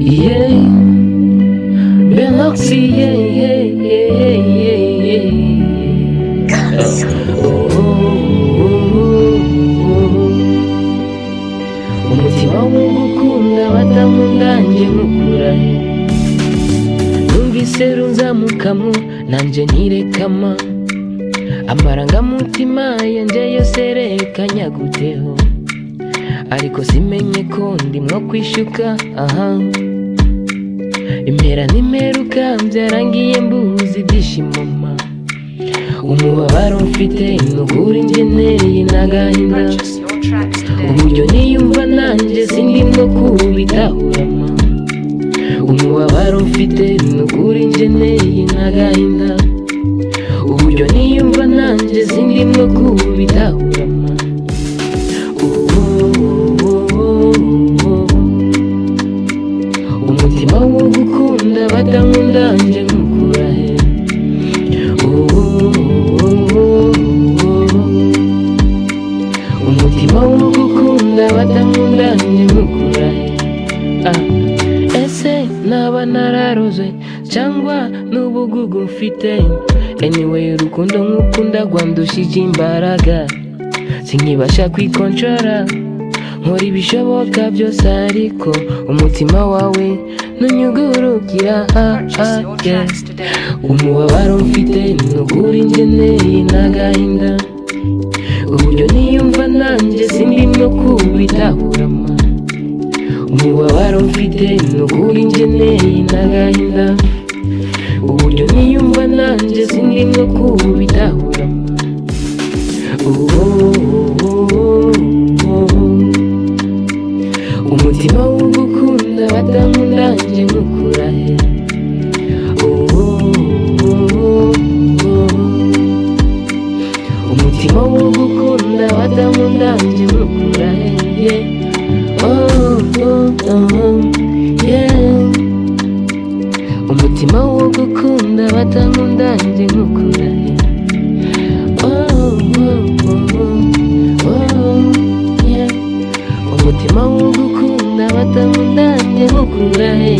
Yeah, Benoxy, yeah, yeah, yeah, yeah, yeah. Umutima w'ugukunda batamunda nje mukurahe, numvise runzamukamo nanje ntirekama, amarangamutima yanje yose reka nyaguteho, ariko simenye ko ndimwo kwishuka. Impera n'imperuka byarangiye mbuzi ibyishimo ma, umubabaro mfite nukuri ngeneye n'agahinda, uburyo niyumva nanjye sindimwo kubitahura ma, umubabaro mfite nukuri ngeneye n'agahinda, uburyo niyumva nanjye sindimwo kubitahura ma. Umutima wo gukunda batankunda nje nkukurahe, umutima wo gukunda batankunda nje nkukurahe. Ese naba nararozwe cyangwa n'ubugugu mfite? Anyway urukundo nkukunda rwandushije imbaraga, sinkibasha kwikontrola, nkora ibishoboka byose ariko umutima wawe ntunyugurukira. Umubabaro mfite nukuri ngeneye n'agahinda, uburyo niyumva nanjye sindimwo kubitahura ma, umubabaro mfite nukuri ngeneye n'agahinda, uburyo niyumva nanjye sindimwo kubitahura ma. Umutima wo gukunda batankunda nje nkukurahe, umutima wo gukunda batankunda nje nkukurahe. Umutima wo gukunda batankunda nje nkukurahe. Umutima wo gukunda batankunda nje nkukurahe.